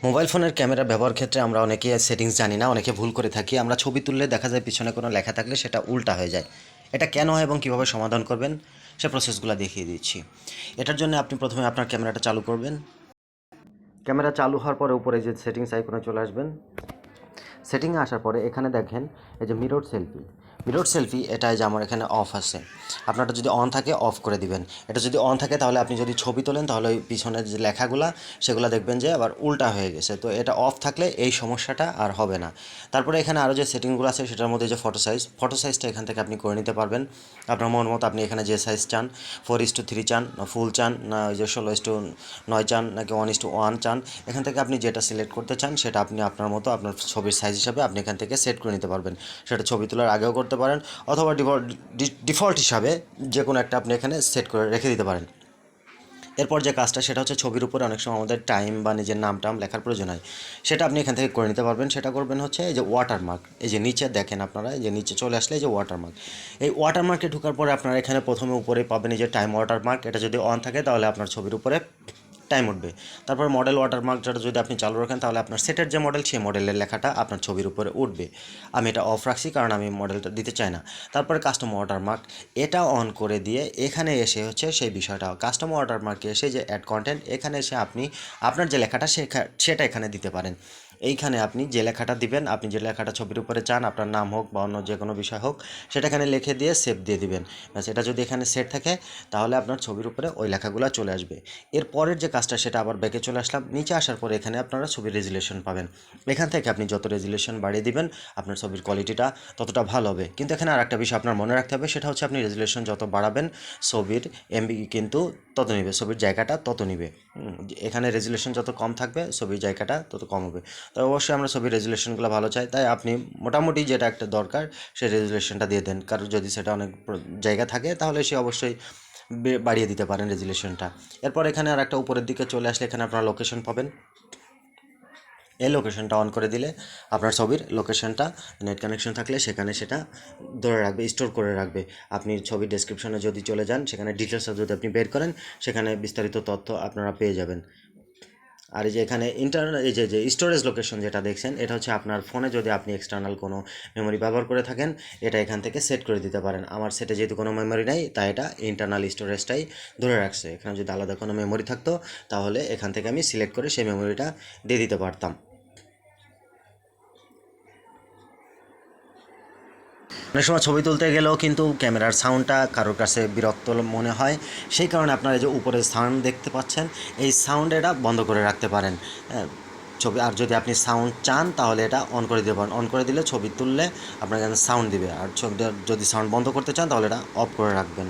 Mobile ফোনের camera ব্যবহার ক্ষেত্রে আমরা অনেকে সেটিংস জানি না, অনেকে ভুল করে থাকি। আমরা ছবি তুললে দেখা যায় পিছনে কোনো লেখা থাকলে সেটা উল্টা হয়ে যায়। এটা কেন হয় এবং কীভাবে সমাধান করবেন সে প্রসেসগুলো দেখিয়ে দিচ্ছি। এটার জন্য আপনি প্রথমে আপনার ক্যামেরাটা চালু করবেন। ক্যামেরা চালু হওয়ার পরে উপরে যে সেটিংস আইকনে চলে আসবেন। সেটিংয়ে আসার পরে এখানে দেখেন এই যে মিরর সেলফি এটা যে আমার এখানে অফ আছে। আপনারটা যদি অন থাকে অফ করে দিবেন। এটা যদি অন থাকে তাহলে আপনি যদি ছবি তোলেন তাহলে ওই পিছনের যে লেখাগুলা সেগুলো দেখবেন যে আবার উল্টা হয়ে গেছে। তো এটা অফ থাকলে এই সমস্যাটা আর হবে না। তারপরে এখানে আরও যে সেটিংগুলো আছে সেটার মধ্যে যে ফটো সাইজটা এখান থেকে আপনি করে নিতে পারবেন আপনার মন মতো। আপনি এখানে যে সাইজ চান, 4:3 চান, না ফুল চান, না ওই যে 16:9 চান, নাকি 1:1 চান, এখান থেকে আপনি যেটা সিলেক্ট করতে চান সেটা আপনি আপনার মতো আপনার ছবির সাইজ হিসাবে আপনি এখান থেকে সেট করে নিতে পারবেন। সেটা ছবি তোলার আগেও করতে পারেন অথবা ডিফল্ট হিসাবে যে কোনো একটা আপনি এখানে সেট করে রেখে দিতে পারেন। এরপর যে কাজটা সেটা হচ্ছে ছবির উপরে অনেক সময় আমাদের টাইম বা নিজের নাম টাম লেখার প্রয়োজন হয়, সেটা আপনি এখান থেকে করে নিতে পারবেন। সেটা করবেন হচ্ছে এই যে ওয়াটারমার্ক, এই যে নিচে দেখেন আপনারা, এই যে নিচে চলে আসলে এই যে ওয়াটারমার্ক, এই ওয়াটারমার্কে ঢোকার পরে আপনারা এখানে প্রথমে উপরে পাবেন এই যে টাইম ওয়াটারমার্ক। এটা যদি অন থাকে তাহলে আপনার ছবির উপরে টাইম উঠবে। তারপর মডেল ওয়াটারমার্কটা যদি আপনি চালু রাখেন তাহলে আপনার সেটের যে মডেল সেই মডেলের লেখাটা আপনার ছবির উপরে উঠবে। আমি এটা অফ রাখছি কারণ আমি মডেলটা দিতে চাই না। তারপরে কাস্টম ওয়াটারমার্ক এটা অন করে দিয়ে এখানে এসে হচ্ছে সেই বিষয়টা কাস্টম ওয়াটারমার্কে এসে যে অ্যাড কন্টেন্ট, এখানে এসে আপনি আপনার যে লেখাটা সেটা এখানে দিতে পারেন। এইখানে আপনি যে লেখাটা দিবেন, আপনি যে লেখাটা ছবির উপরে চান, আপনার নাম হোক বা অন্য যে কোনো বিষয় হোক, সেটা এখানে লিখে দিয়ে সেভ দিয়ে দিবেন। ব্যাস, এটা যদি এখানে সেট থাকে তাহলে আপনার ছবির উপরে ওই লেখাগুলো চলে আসবে। এর পরের যে কাজটা সেটা আবার ব্যাকে চলে আসলাম। নিচে আসার পরে এখানে আপনারা ছবির রেজুলেশন পাবেন। এখান থেকে আপনি যত রেজুলেশন বাড়িয়ে দিবেন আপনার ছবির কোয়ালিটিটা ততটা ভালো হবে। কিন্তু এখানে আর একটা বিষয় আপনার মনে রাখতে হবে, সেটা হচ্ছে আপনি রেজুলেশন যত বাড়াবেন ছবির এমবি কিন্তু তত নিবে, ছবির জায়গাটা তত নিবে। এখানে রেজুলেশন যত কম থাকবে ছবির জায়গাটা তত কম হবে। তো অবশ্যই আমরা ছবির রেজুলেশনগুলো ভালো চাই, তাই আপনি মোটামুটি যেটা একটা দরকার সেই রেজুলেশনটা দিয়ে দেন। কারণ যদি সেটা অনেক জায়গা থাকে তাহলে সে অবশ্যই বাড়িয়ে দিতে পারেন রেজুলেশনটা। এরপর এখানে আর একটা উপরের দিকে চলে আসলে এখানে আপনার লোকেশন পাবেন। এই লোকেশনটা অন করে দিলে আপনার ছবির লোকেশনটা নেট কানেকশন থাকলে সেখানে সেটা ধরে রাখবে, স্টোর করে রাখবে। আপনি ছবির ডেসক্রিপশনে যদি চলে যান সেখানে ডিটেলসটা যদি আপনি বের করেন সেখানে বিস্তারিত তথ্য আপনারা পেয়ে যাবেন। আর এই যে এখানে এই যে স্টোরেজ লোকেশন যেটা দেখছেন এটা হচ্ছে আপনার ফোনে যদি আপনি এক্সটার্নাল কোনো মেমোরি ব্যবহার করে থাকেন এটা এখান থেকে সেট করে দিতে পারেন। আমার সেটে যেহেতু কোনো মেমোরি নেই তাই এটা ইন্টারনাল স্টোরেজটাই ধরে রাখছে। এখানে যদি আলাদা কোনো মেমোরি থাকতো তাহলে এখান থেকে আমি সিলেক্ট করে সেই মেমোরিটা দিয়ে দিতে পারতাম। অনেক সময় ছবি তুলতে গেলেও কিন্তু ক্যামেরার সাউন্ডটা কারোর কাছে বিরক্ত মনে হয়, সেই কারণে আপনারা এই যে উপরে সাউন্ড দেখতে পাচ্ছেন এই সাউন্ড এটা বন্ধ করে রাখতে পারেন। ছবি আর যদি আপনি সাউন্ড চান তাহলে এটা অন করে দিতে পারেন। অন করে দিলে ছবি তুললে আপনার সাউন্ড দিবে, আর ছবিটা যদি সাউন্ড বন্ধ করতে চান তাহলে এটা অফ করে রাখবেন।